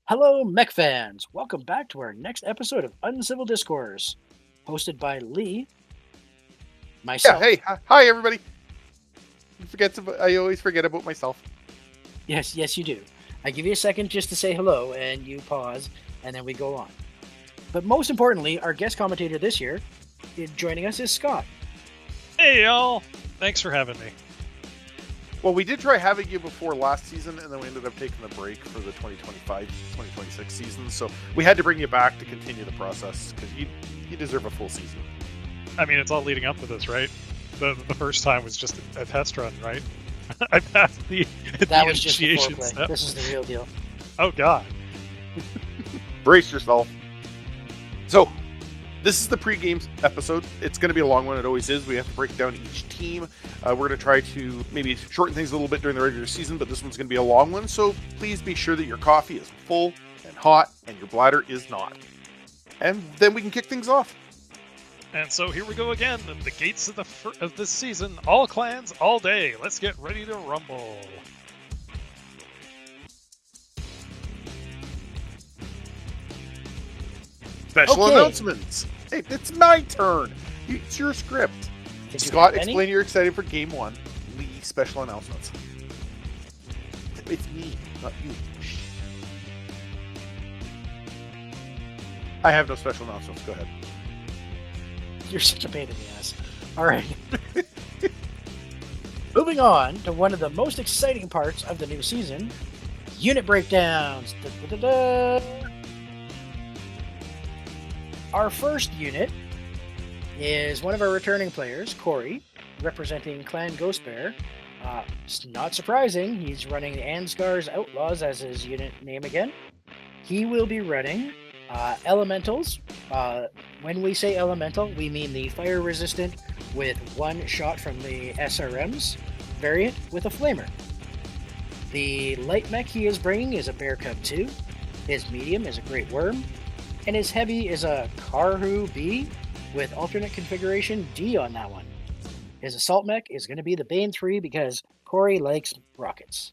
Hello, mech fans! Welcome back to our next episode of Uncivil Discourse, hosted by Lee, Yeah, myself. hey, hi everybody. I always forget about myself. Yes, you do. I give you a second just to say hello, and you pause, and then we go on. But most importantly, our guest commentator this year, joining us is Scott. Hey y'all! Thanks for having me. Well, we did try having you before last season, and then we ended up taking a break for the 2025-2026 season. So we had to bring you back to continue the process because you deserve a full season. I mean, it's all leading up to this, right? The first time was just a test run, right? I passed the That was just the initiation foreplay. step. This is the real deal. Oh god. Brace yourself. So, this is the pre-game episode. It's going to be a long one. It always is. We have to break down each team. We're going to try to maybe shorten things a little bit during the regular season, but this one's going to be a long one. So please be sure that your coffee is full and hot and your bladder is not. And then we can kick things off. And so here we go again. The gates of this season. All clans, all day. Let's get ready to rumble. Special Okay. announcements. Hey, it's my turn. It's your script. Did you Scott, have any? explain you're excited for game one. Lee, special announcements. It's me, not you. Shh. I have no special announcements. Go ahead. You're such a pain in the ass. All right. Moving on to one of the most exciting parts of the new season, unit breakdowns. Da-da-da-da. Our first unit is one of our returning players, Corey, representing Clan Ghost Bear. It's not surprising, he's running Ansgar's Outlaws as his unit name again. He will be running Elementals. When we say Elemental, we mean the fire resistant with one shot from the SRMs variant with a flamer. The light mech he is bringing is a Bear Cub 2. His medium is a Great Worm. And his heavy is a Karhu B with alternate configuration D on that one. His assault mech is going to be the Bane 3 because Corey likes rockets.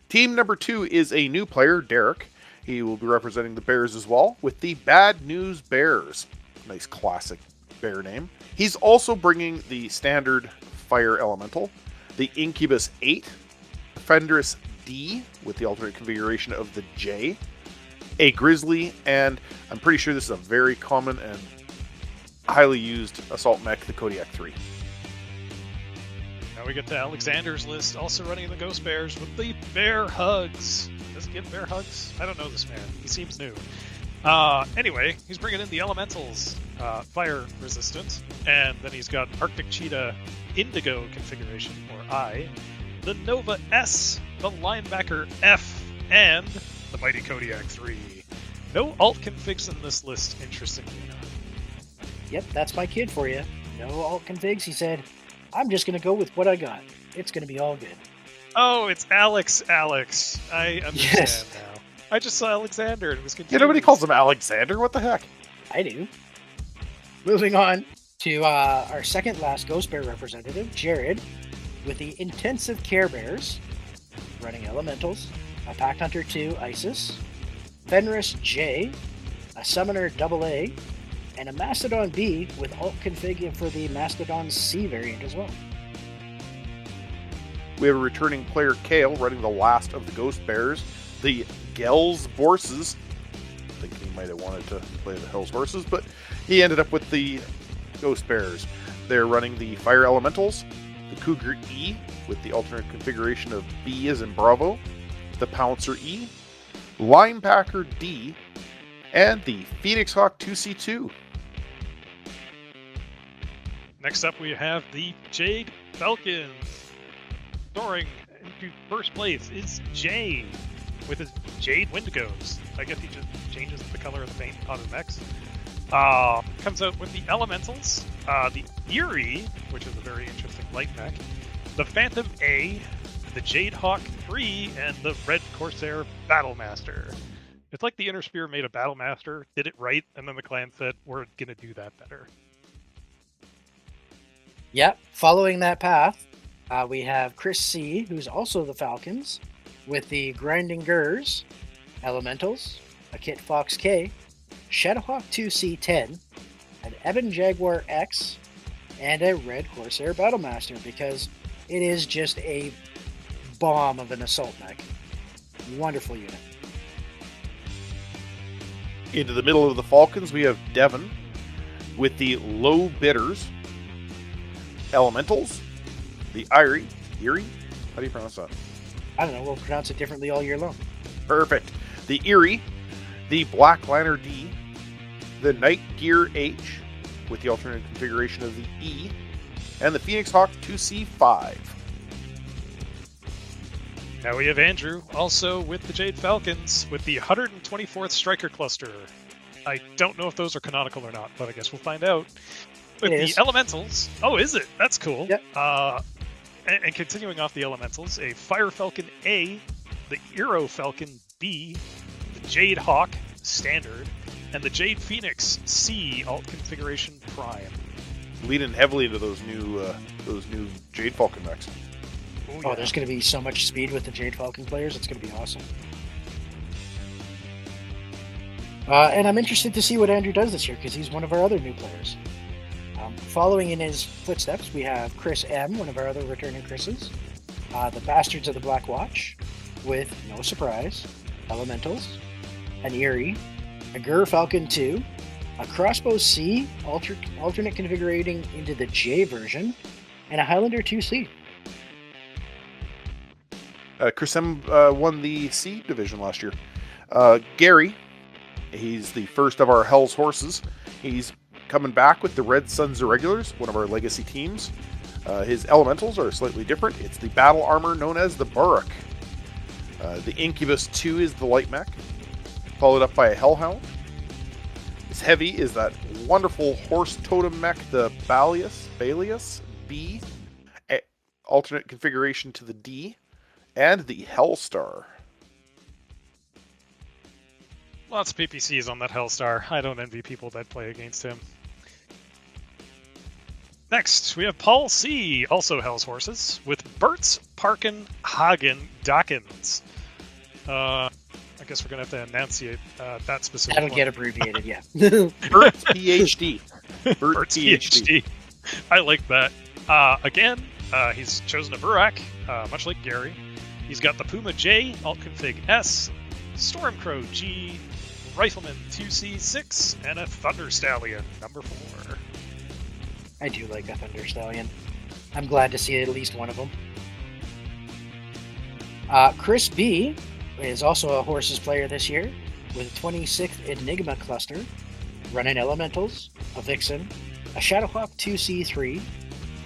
Team number 2 is a new player, Derek. He will be representing the Bears as well with the Bad News Bears. Nice classic bear name. He's also bringing the standard fire elemental, the Incubus 8, Fenris D with the alternate configuration of the J, a Grizzly, and I'm pretty sure this is a very common and highly used assault mech, the Kodiak 3. Now we get to Alexander's list, also running the Ghost Bears with the Bear Hugs. Does he give bear hugs? I don't know this man. He seems new. Anyway, he's bringing in the Elementals, fire resistant, and then he's got Arctic Cheetah Indigo configuration, or I, the Nova S, the Linebacker F, and the Mighty Kodiak 3. No alt configs in this list, interestingly enough. Yep, that's my kid for you. No alt configs. He said, I'm just going to go with what I got. It's going to be all good. Oh, it's Alex. I understand Yes. now. I just saw Alexander and was confused. Yeah, nobody calls him Alexander. What the heck? I do. Moving on to our second last Ghost Bear representative, Jared, with the Intensive Care Bears, running Elementals, a Pact Hunter 2 Isis, Fenris J, a Summoner AA, and a Mastodon B with alt config for the Mastodon C variant as well. We have a returning player, Kale, running the last of the Ghost Bears, the Gels Horses. I think he might have wanted to play the Hells Horses, but he ended up with the Ghost Bears. They're running the Fire Elementals, the Cougar E with the alternate configuration of B as in Bravo, the Pouncer E, Linebacker D, and the Phoenix Hawk 2C2. Next up, we have the Jade Falcons. Soaring into first place is Jay with his Jade Wendigos. I guess he just changes the color of the paint on his mechs. Comes out with the Elementals, the Eerie, which is a very interesting light mech, the Phantom A, the Jade Hawk 3, and the Red Corsair Battlemaster. It's like the Inner Spear made a Battlemaster, did it right, and then the clan said, we're going to do that better. Yep, following that path, we have Chris C, who's also the Falcons, with the Grinding Gers, Elementals, a Kit Fox K, Shadowhawk 2C10, an Ebon Jaguar X, and a Red Corsair Battlemaster, because it is just a bomb of an assault mech. Wonderful unit. Into the middle of the Falcons, we have Devon with the Low Bitters, Elementals, the Eerie. How do you pronounce that? I don't know, we'll pronounce it differently all year long. Perfect. The Eerie, the Black Liner D, the Night Gear H, with the alternate configuration of the E, and the Phoenix Hawk 2C5. Now we have Andrew, also with the Jade Falcons, with the 124th Striker Cluster. I don't know if those are canonical or not, but I guess we'll find out. With the Elementals. Oh, is it? That's cool. Yep. And continuing off the Elementals, a Fire Falcon A, the Aero Falcon B, the Jade Hawk Standard, and the Jade Phoenix C alt configuration Prime. Leaning heavily into those new Jade Falcon mechs. Oh, there's going to be so much speed with the Jade Falcon players. It's going to be awesome. And I'm interested to see what Andrew does this year, because he's one of our other new players. Following in his footsteps, we have Chris M., one of our other returning Chris's. The Bastards of the Black Watch, with, no surprise, Elementals, an Eerie, a Gur Falcon 2, a Crossbow C, alternate configuring into the J version, and a Highlander 2C. Chris M won the C division last year. Gary, he's the first of our Hell's Horses. He's coming back with the Red Suns Irregulars, one of our legacy teams. His elementals are slightly different. It's the battle armor known as the Burrock. The Incubus 2 is the light mech, followed up by a Hellhound. His heavy is that wonderful horse totem mech, the Balius B, alternate configuration to the D, and the Hellstar. Lots of PPCs on that Hellstar. I don't envy people that play against him. Next, we have Paul C., also Hell's Horses, with Bertz, Parkin, Hagen, Dawkins. I guess we're going to have to enunciate that specific That'll one. get abbreviated, yeah. Bert's PhD. Bert's PhD. I like that. Again, he's chosen a Burak, much like Gary. He's got the Puma J, alt config S, Stormcrow G, Rifleman 2C6, and a Thunder Stallion, number 4. I do like a Thunder Stallion. I'm glad to see at least one of them. Chris B. is also a Horses player this year, with a 26th Enigma cluster, running Elementals, a Vixen, a Shadowhawk 2C3,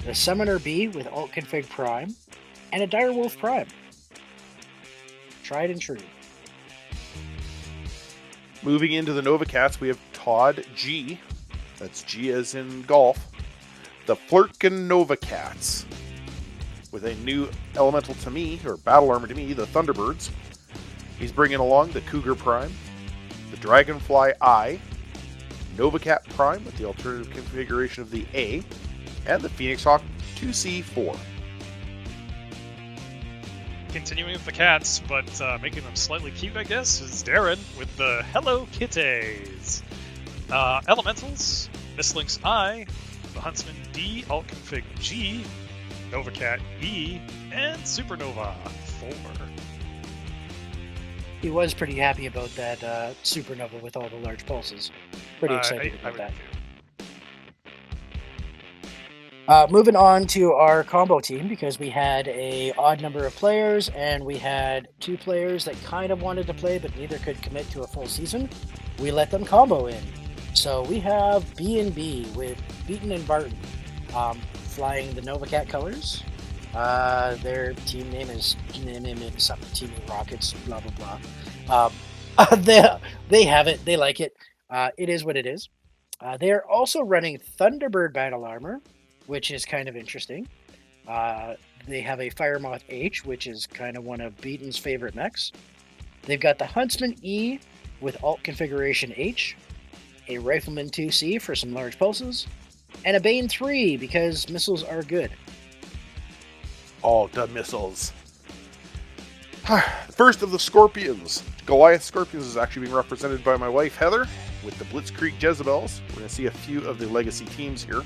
the Summoner B with alt config Prime, and a Direwolf Prime. Tried and true. Moving into the Nova Cats, we have Todd G. That's G as in golf. The Flirtkin Nova Cats. With a new elemental to me, or battle armor to me, the Thunderbirds. He's bringing along the Cougar Prime, the Dragonfly I, Nova Cat Prime with the alternative configuration of the A, and the Phoenix Hawk 2C4. Continuing with the cats, but making them slightly cute, I guess, is Darren with the Hello Kitties. Elementals, Mislinks I, the Huntsman D, alt config G, Nova Cat E, and Supernova 4. He was pretty happy about that Supernova with all the large pulses. Pretty excited about that. Moving on to our combo team, because we had a odd number of players, and we had 2 players that kind of wanted to play, but neither could commit to a full season. We let them combo in. So we have B&B with Beaton and Barton flying the Nova Cat colors. Their team name is something Team Rockets, blah, blah, blah. They have it. They like it. It is what it is. They're also running Thunderbird battle armor, which is kind of interesting. They have a Firemoth H, which is kind of one of Beaton's favorite mechs. They've got the Huntsman E with alt configuration H, a Rifleman 2C for some large pulses, and a Bane 3 because missiles are good. All the missiles. First of the Scorpions. Goliath Scorpions is actually being represented by my wife, Heather, with the Blitzkrieg Jezebels. We're going to see a few of the legacy teams here.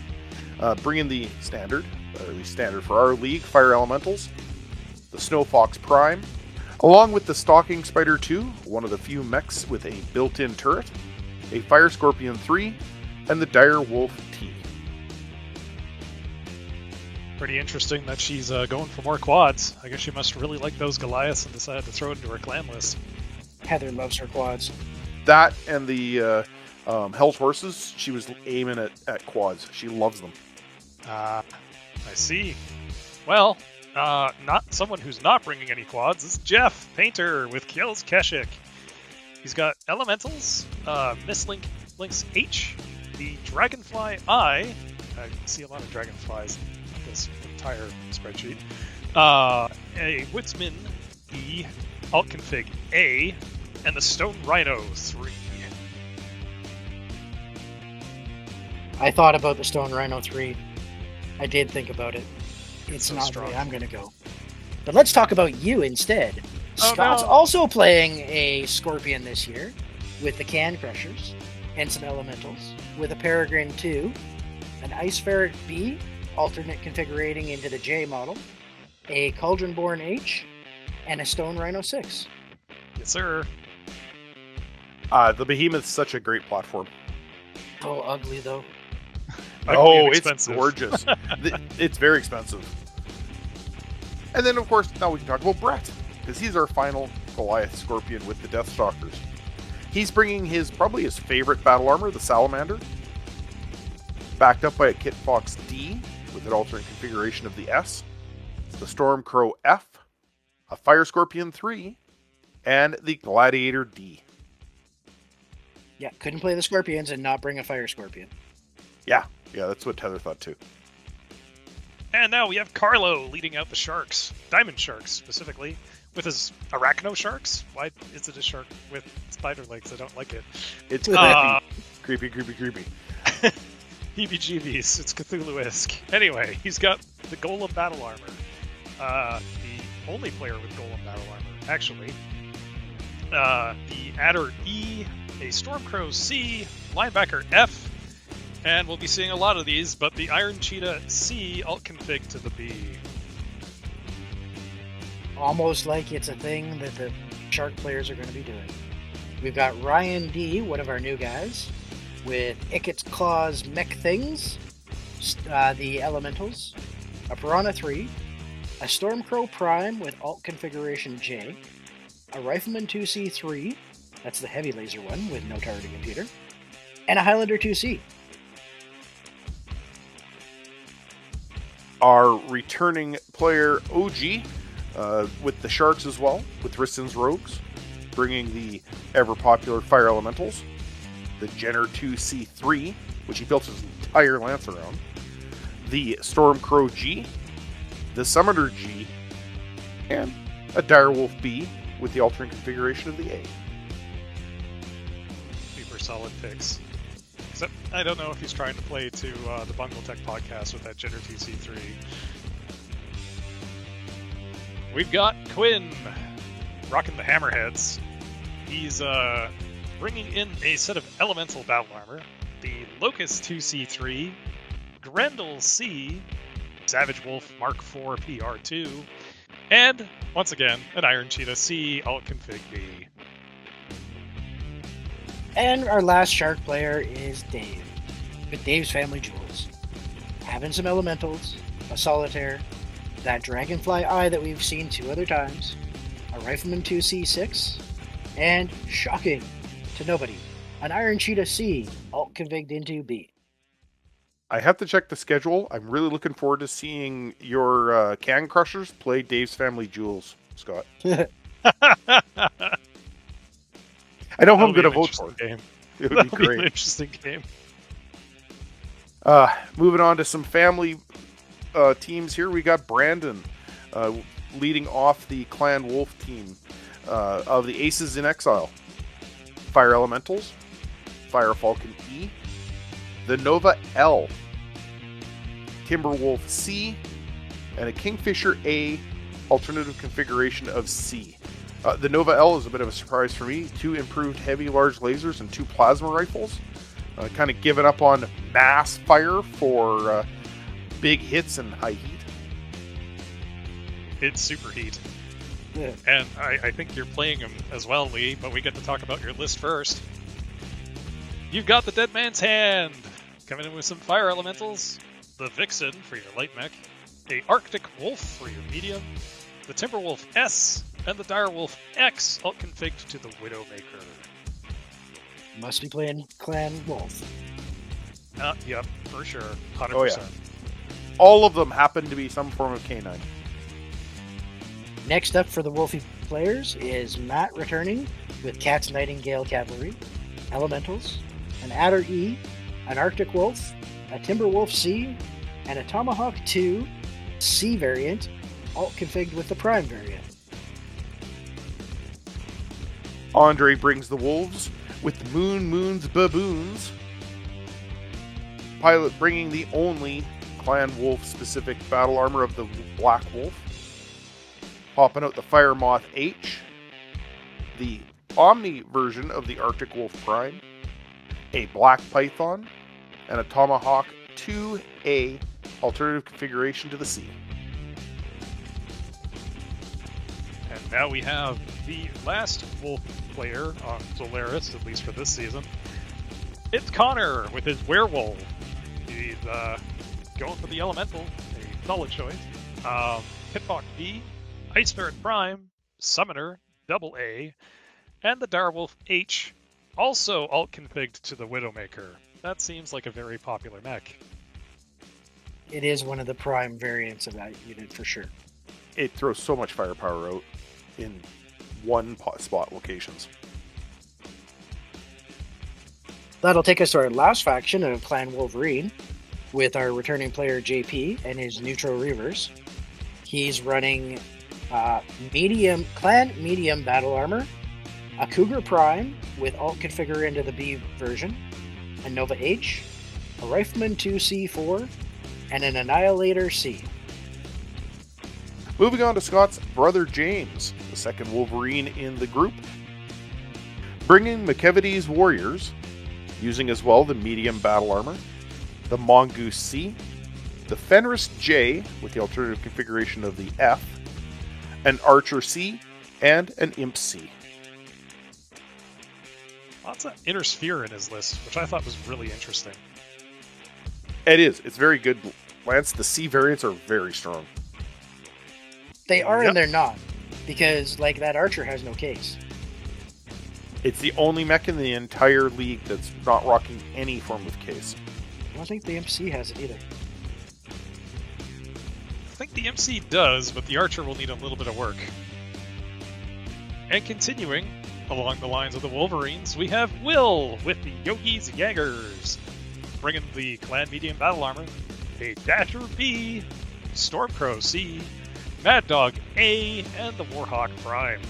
Bringing the standard, or at least standard for our league, Fire Elementals, the Snow Fox Prime, along with the Stalking Spider 2, one of the few mechs with a built-in turret, a Fire Scorpion 3, and the Dire Wolf T. Pretty interesting that she's going for more quads. I guess she must really like those Goliaths and decided to throw it into her clan list. Heather loves her quads. That and the Hell's Horses, she was aiming at quads. She loves them. I see. Well, not someone who's not bringing any quads is Jeff, Painter, with Kjell's Keshik. He's got Elementals, Mislinks H, the Dragonfly I see a lot of Dragonflies in this entire spreadsheet. A Woodsman E, Alt Config A, and the Stone Rhino 3. I thought about the Stone Rhino 3. I did think about it. It's so not strong. the way I'm going to go. But let's talk about you instead. Oh, Scott's no. also playing a Scorpion this year with the Can Crushers and some Elementals, with a Peregrine 2, an Ice Ferret B, alternate configurating into the J model, a Cauldronborn H, and a Stone Rhino 6. Yes, sir. The Behemoth's such a great platform. So ugly, though. Ugly and It's expensive. gorgeous. It's very expensive. And then, of course, now we can talk about Brett, because he's our final Goliath Scorpion with the Deathstalkers. He's bringing probably his favorite battle armor, the Salamander, backed up by a Kit Fox D with an alternate configuration of the S, the Stormcrow F, a Fire Scorpion 3, and the Gladiator D. Yeah, couldn't play the Scorpions and not bring a Fire Scorpion. Yeah, that's what Heather thought too. And now we have Carlo leading out the Sharks, Diamond Sharks specifically, with his Arachno Sharks. Why is it a shark with spider legs? I don't like it. It's creepy. Creepy. Heebie-jeebies, it's Cthulhu-esque. Anyway, he's got the Golem Battle Armor. The only player with Golem Battle Armor, actually. The Adder E, a Stormcrow C, Linebacker F, and we'll be seeing a lot of these, but the Iron Cheetah C alt config to the B. Almost like it's a thing that the Shark players are going to be doing. We've got Ryan D, one of our new guys, with Ickett's Claws Mech Things, the Elementals, a Piranha 3, a Stormcrow Prime with alt configuration J, a Rifleman 2C3, that's the heavy laser one with no targeting computer, and a Highlander 2C. Our returning player OG with the Sharks as well, with Riston's Rogues, bringing the ever-popular Fire Elementals, the Jenner 2C3, which he built his entire lance around, the Stormcrow G, the Summoner G, and a Direwolf B with the alternate configuration of the A. Super solid picks. Except, I don't know if he's trying to play to the Bungle Tech podcast with that Jenner 2C3. We've got Quinn rocking the Hammerheads. He's bringing in a set of Elemental Battle Armor, the Locust 2C3, Grendel C, Savage Wolf Mark IV PR2, and, once again, an Iron Cheetah C alt config B. And our last Shark player is Dave, with Dave's Family Jewels. Having some Elementals, a Solitaire, that Dragonfly Eye that we've seen 2 other times, a Rifleman 2C6, and, shocking to nobody, an Iron Cheetah C, alt configured into B. I have to check the schedule. I'm really looking forward to seeing your Can Crushers play Dave's Family Jewels, Scott. I know who I'm going to vote for. Game. It would That'll be be an great. interesting game. Moving on to some family teams here. We got Brandon leading off the Clan Wolf team of the Aces in Exile. Fire Elementals, Fire Falcon E, the Nova L, Timberwolf C, and a Kingfisher A alternative configuration of C. The Nova L is a bit of a surprise for me. 2 improved heavy large lasers and 2 plasma rifles. Kind of giving up on mass fire for big hits and high heat. It's super heat. Yeah. And I think you're playing him as well, Lee, but we get to talk about your list first. You've got the Dead Man's Hand, coming in with some fire elementals, the Vixen for your light mech, a Arctic Wolf for your medium, the Timberwolf S, and the Direwolf X, all configured to the Widowmaker. Must be playing Clan Wolf. Yep, for sure. 100%. Oh, yeah. All of them happen to be some form of canine. Next up for the Wolfie players is Matt returning with Cat's Nightingale Cavalry, Elementals, an Adder E, an Arctic Wolf, a Timberwolf C, and a Tomahawk 2 C variant, all configured with the Prime variant. Andre brings the wolves with Moon's baboons. Pilot bringing the only Clan Wolf specific battle armor of the Black Wolf. Popping out the Fire Moth H, the Omni version of the Arctic Wolf Prime, a Black Python, and a Tomahawk 2A alternative configuration to the C. And now we have the last Wolf player on Solaris, at least for this season. It's Connor with his Werewolf. He's going for the Elemental, a solid choice. Pitlock B, Ice Ferret Prime, Summoner, Double A, and the Direwolf H, also alt-configured to the Widowmaker. That seems like a very popular mech. It is one of the Prime variants of that unit for sure. It throws so much firepower out in one spot locations. That'll take us to our last faction of Clan Wolverine, with our returning player JP and his Neutral Reavers. He's running Clan Medium Battle Armor, a Cougar Prime with alt configure into the B version, a Nova H, a Rifleman 2C4, and an Annihilator C. Moving on to Scott's brother James, the second Wolverine in the group. Bringing McKevity's Warriors, using as well the medium battle armor, the Mongoose C, the Fenris J with the alternative configuration of the F, an Archer C, and an Imp C. Lots of Inner Sphere in his list, which I thought was really interesting. It is. It's very good, Lance. The C variants are very strong. They are Yep. and they're not, because like that Archer has no case. It's the only mech in the entire league that's not rocking any form of case. I don't think the Imp C has it either. I think the MC does, but the Archer will need a little bit of work. And continuing along the lines of the Wolverines, we have Will with the Yogi's Jaegers, bringing the Clan Medium Battle Armor, a Dasher B, Stormcrow C, Mad Dog A, and the Warhawk Prime.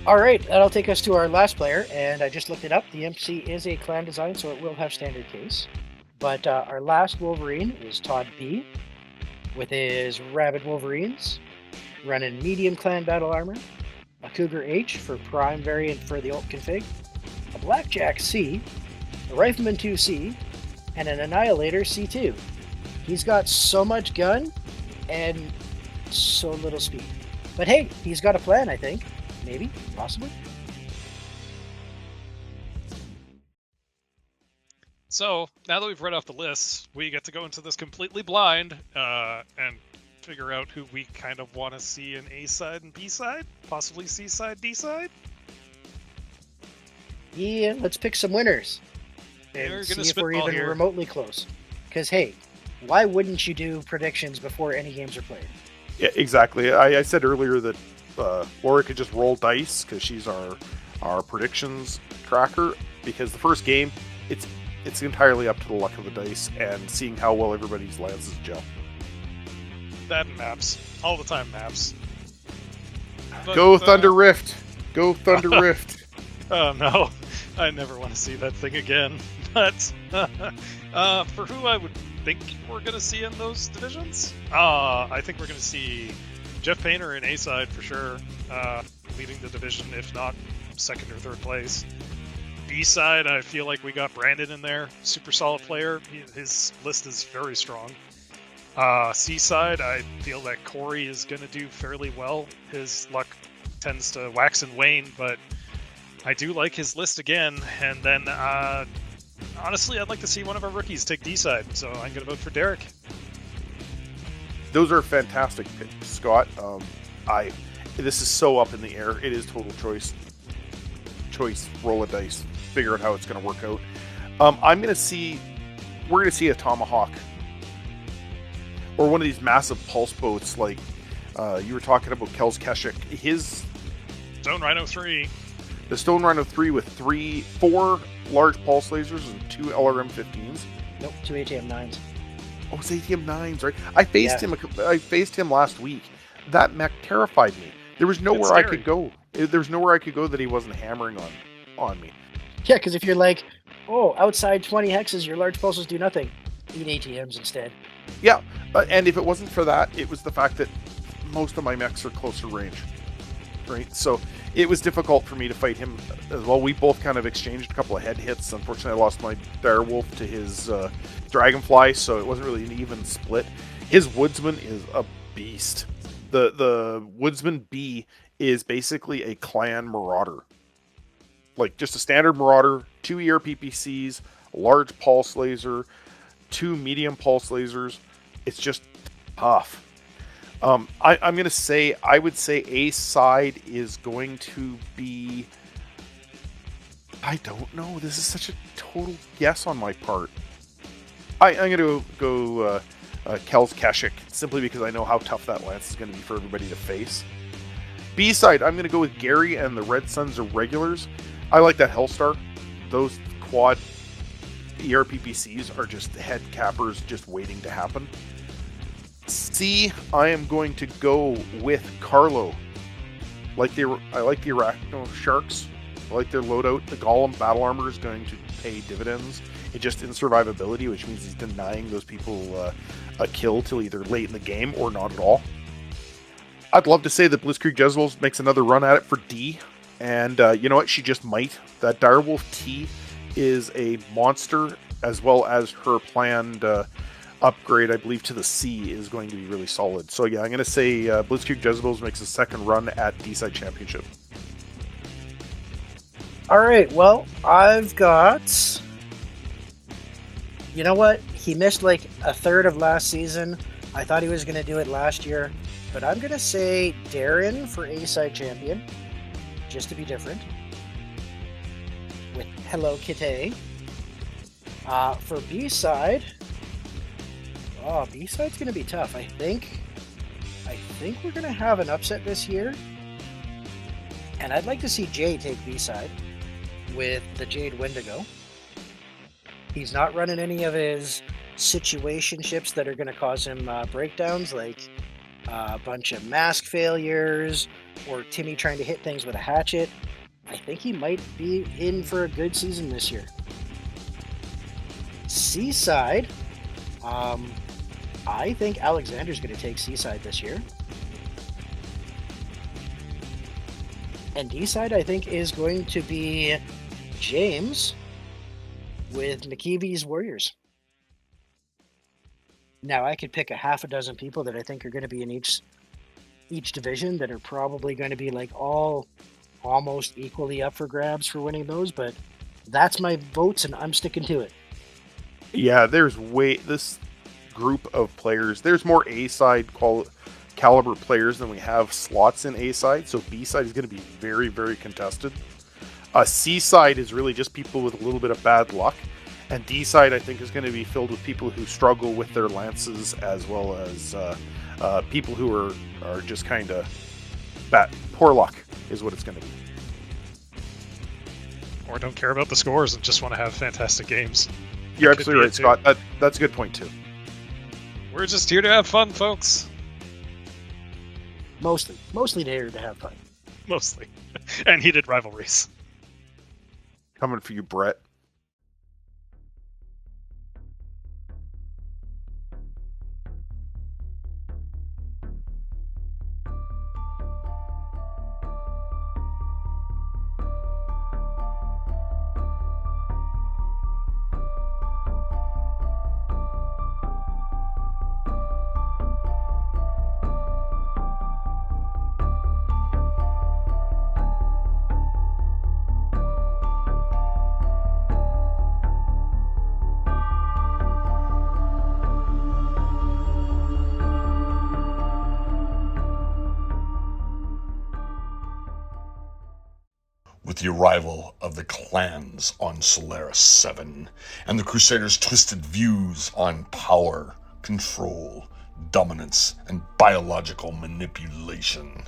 All right, that'll take us to our last player, and I just looked it up. The MC is a clan design, so it will have standard case. But our last Wolverine is Todd B, with his Rabid Wolverines, running medium clan battle armor, a Cougar H for Prime variant for the alt config, a Blackjack C, a Rifleman 2C, and an Annihilator C2. He's got so much gun and so little speed. But hey, he's got a plan, I think. Maybe, possibly. So, now that we've read off the lists, we get to go into this completely blind and figure out who we kind of want to see in A side and B side, possibly C side, D side. Yeah, let's pick some winners We're and gonna see if we're spitball even here. remotely close. Because hey, why wouldn't you do predictions before any games are played? Yeah, exactly. I said earlier that Laura could just roll dice because she's our predictions tracker. Because the first game, it's entirely up to the luck of the dice and seeing how well everybody's lances gel. That and maps. All the time maps. But, Go Thunder Rift! Go Thunder Rift! Oh no, I never want to see that thing again. But for who I would think we're going to see in those divisions, I think we're going to see Jeff Painter in A-side for sure, leading the division, if not second or third place. B-side, I feel like we got Brandon in there, super solid player. His list is very strong. C-side, I feel that Corey is going to do fairly well. His luck tends to wax and wane, but I do like his list again. And then, honestly, I'd like to see one of our rookies take D-side, so I'm going to vote for Derek. Those are fantastic picks, Scott. This is so up in the air. It is total choice, roll a dice, figure out how it's going to work out. We're going to see a Tomahawk or one of these massive pulse boats like you were talking about Kel's Keshik. His Stone Rhino 3. The Stone Rhino 3 with 4 large pulse lasers and 2 LRM-15s. Nope, 2 ATM-9s. Oh, it's ATM-9s, right? I faced him last week. That mech terrified me. There was nowhere I could go. There was nowhere I could go that he wasn't hammering on me. Yeah, because if you're like, oh, outside 20 hexes, your large pulses do nothing. Eat ATMs instead. Yeah, and if it wasn't for that, it was the fact that most of my mechs are closer range, right? So it was difficult for me to fight him as well. We both kind of exchanged a couple of head hits. Unfortunately, I lost my Direwolf to his Dragonfly, so it wasn't really an even split. His Woodsman is a beast. The Woodsman B is basically a clan marauder. Like just a standard marauder, 2 ERPPCs, a large pulse laser, 2 medium pulse lasers. It's just tough. I'm going to say, I would say A side is going to be, I don't know. This is such a total guess on my part. I'm going to go Kel's Keshik, simply because I know how tough that lance is going to be for everybody to face. B side, I'm going to go with Gary and the Red Suns of Regulars. I like that Hellstar. Those quad ERPPCs are just head cappers just waiting to happen. C, I am going to go with Carlo. I like the Arachno Sharks. I like their loadout. The Golem battle armor is going to pay dividends. It just in survivability, which means he's denying those people a kill till either late in the game or not at all. I'd love to say that Blitzkrieg Jezebels makes another run at it for D. And you know what? She just might. That Direwolf T is a monster, as well as her planned upgrade, I believe, to the C is going to be really solid. So yeah, I'm going to say Blitzkrieg Jezebels makes a second run at D-Side Championship. All right, well, I've got... You know what? He missed like a third of last season. I thought he was going to do it last year. But I'm going to say Darren for A-Side Champion, just to be different, with Hello Kitty. For B-Side... Oh, B-Side's going to be tough. I think we're going to have an upset this year. And I'd like to see Jay take B-Side with the Jade Wendigo. He's not running any of his situationships that are going to cause him breakdowns, like a bunch of mask failures or Timmy trying to hit things with a hatchet. I think he might be in for a good season this year. C-Side... I think Alexander's going to take C-Side this year. And D-Side, I think, is going to be James with McKeevy's Warriors. Now, I could pick a half a dozen people that I think are going to be in each division that are probably going to be like all almost equally up for grabs for winning those, but that's my votes, and I'm sticking to it. Yeah, this group of players, there's more A-side caliber players than we have slots in A-side, so B-side is going to be very, very contested. C-side is really just people with a little bit of bad luck, and D-side I think is going to be filled with people who struggle with their lances, as well as people who are just kind of poor luck is what it's going to be. Or don't care about the scores and just want to have fantastic games. You're absolutely right, Scott. That's a good point too. We're just here to have fun, folks. Mostly here to have fun. Mostly. And heated rivalries. Coming for you, Brett. the arrival of the clans on Solaris 7 and the Crusaders' twisted views on power, control, dominance, and biological manipulation,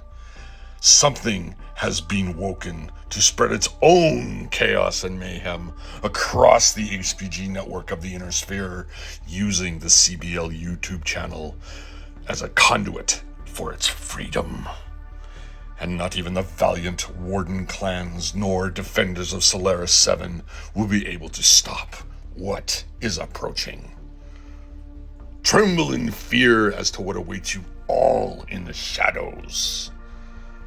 something has been woken to spread its own chaos and mayhem across the HPG network of the Inner Sphere, using the CBL YouTube channel as a conduit for its freedom. And not even the valiant Warden clans nor defenders of Solaris 7 will be able to stop what is approaching. Tremble in fear as to what awaits you all in the shadows.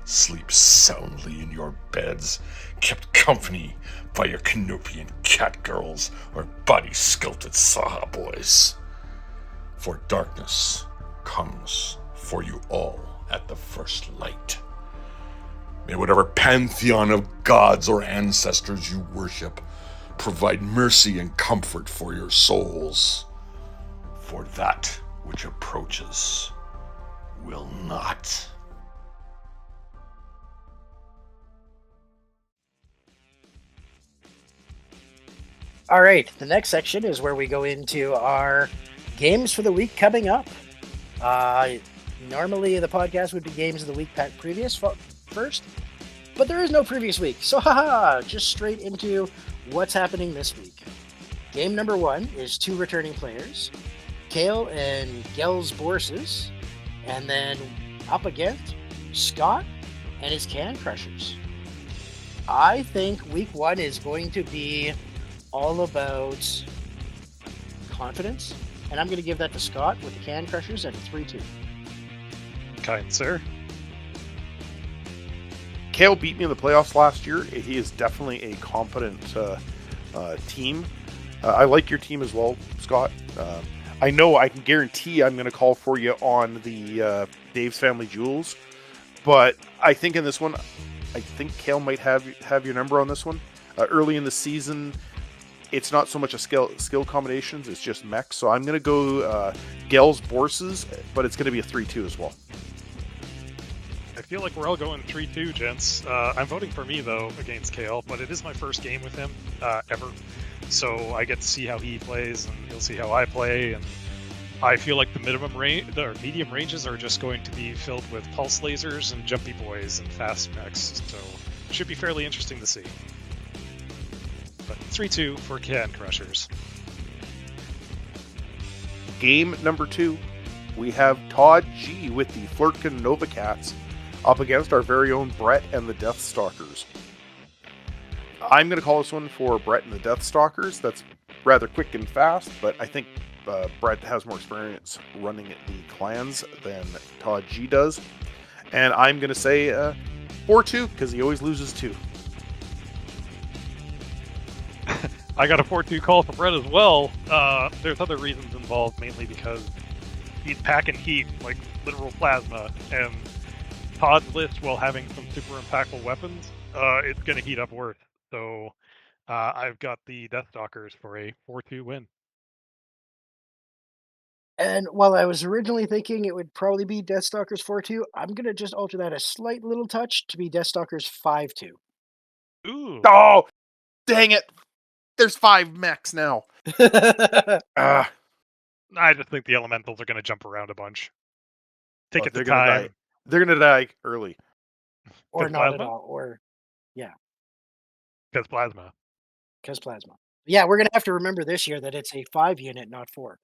Sleep soundly in your beds, kept company by your Canopian cat girls or body-sculpted Saha boys. For darkness comes for you all at the first light. May whatever pantheon of gods or ancestors you worship provide mercy and comfort for your souls. For that which approaches will not. All right, the next section is where we go into our games for the week coming up. Normally, the podcast would be games of the week first, but there is no previous week. So, just straight into what's happening this week. Game number 1 is 2 returning players, Kale and Gels Borses, and then up against Scott and his Can Crushers. I think week 1 is going to be all about confidence, and I'm going to give that to Scott with the Can Crushers at 3-2. Kind sir. Kale beat me in the playoffs last year. He is definitely a competent team. I like your team as well, Scott. I know I can guarantee I'm going to call for you on the Dave's Family Jewels, but I think in this one, I think Kale might have your number on this one. Early in the season, it's not so much a skill combinations, it's just mechs. So I'm going to go Gels Borses, but it's going to be a 3-2 as well. I feel like we're all going 3-2, gents. I'm voting for me, though, against Kale, but it is my first game with him ever. So I get to see how he plays, and he'll see how I play. And I feel like the medium ranges are just going to be filled with pulse lasers and jumpy boys and fast mechs. So it should be fairly interesting to see. But 3-2 for Can Crushers. Game number 2, we have Todd G with the Flirtkin Nova Cats up against our very own Brett and the Death Stalkers. I'm going to call this one for Brett and the Death Stalkers. That's rather quick and fast, but I think Brett has more experience running the clans than Todd G does. And I'm going to say 4-2 because he always loses 2. I got a 4-2 call for Brett as well. There's other reasons involved, mainly because he's packing heat like literal plasma, and Todd's list, while having some super impactful weapons, it's going to heat up worse. So I've got the Deathstalkers for a 4-2 win. And while I was originally thinking it would probably be Deathstalkers 4-2, I'm going to just alter that a slight little touch to be Deathstalkers 5-2. Ooh. Oh, dang it. There's 5 mechs now. I just think the elementals are going to jump around a bunch. Take it to time. They're going to die early. Or not plasma? At all. Or, yeah. Because plasma. Yeah, we're going to have to remember this year that it's a 5 unit, not 4.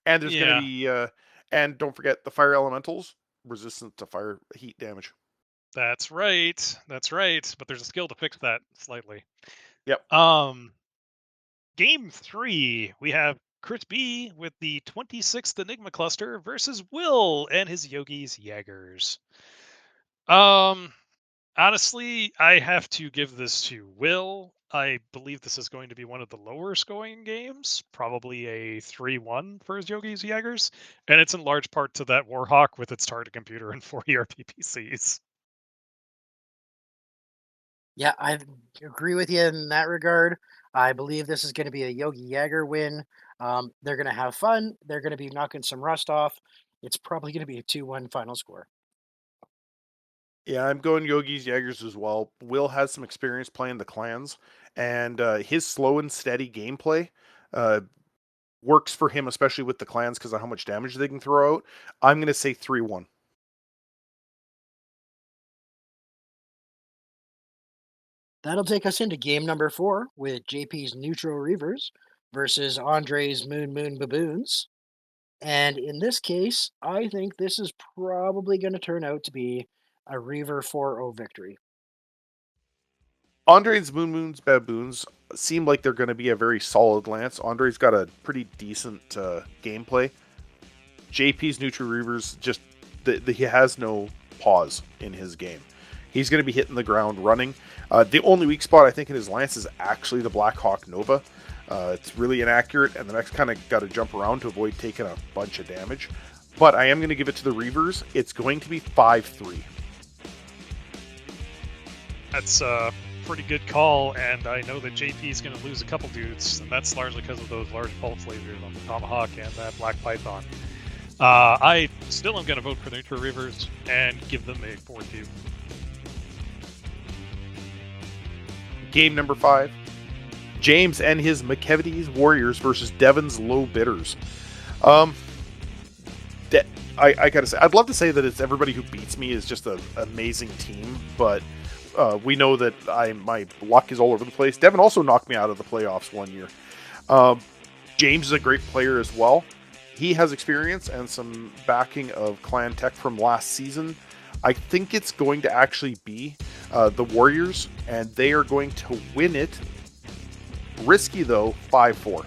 And there's going to be, and don't forget the fire elementals, resistant to fire heat damage. That's right. But there's a skill to fix that slightly. Yep. Game 3, we have Chris B with the 26th Enigma cluster versus Will and his Yogis Jaegers. Honestly, I have to give this to Will. I believe this is going to be one of the lower scoring games, probably a 3-1 for his Yogis Jaegers, and it's in large part to that Warhawk with its target computer and 4 ERPPCs. Yeah, I agree with you in that regard. I believe this is going to be a Yogi Jaeger win. They're going to have fun. They're going to be knocking some rust off. It's probably going to be a 2-1 final score. Yeah, I'm going Yogi's Jaegers as well. Will has some experience playing the clans, and his slow and steady gameplay uh, works for him, especially with the clans because of how much damage they can throw out. I'm going to say 3-1. That'll take us into game number 4 with JP's Neutral Reavers versus Andre's Moon Baboons. And in this case, I think this is probably going to turn out to be a Reaver 4-0 victory. Andre's Moon's Baboons seem like they're going to be a very solid lance. Andre's got a pretty decent gameplay. JP's Neutral Reavers just he has no pause in his game. He's going to be hitting the ground running. The only weak spot I think in his lance is actually the Black Hawk Nova. It's really inaccurate, and the mech's kind of got to jump around to avoid taking a bunch of damage. But I am going to give it to the Reavers. It's going to be 5-3. That's a pretty good call, and I know that JP is going to lose a couple dudes, and that's largely because of those large pulse lasers on the Tomahawk and that Black Python. I still am going to vote for the Neutral Reavers and give them a 4-2. Game number 5. James and his McKevities Warriors versus Devon's Low Bitters. I gotta say, I'd love to say that it's everybody who beats me is just an amazing team, but we know that my luck is all over the place. Devon also knocked me out of the playoffs one year. James is a great player as well. He has experience and some backing of Clan Tech from last season. I think it's going to actually be the Warriors, and they are going to win it. Risky, though, 5-4.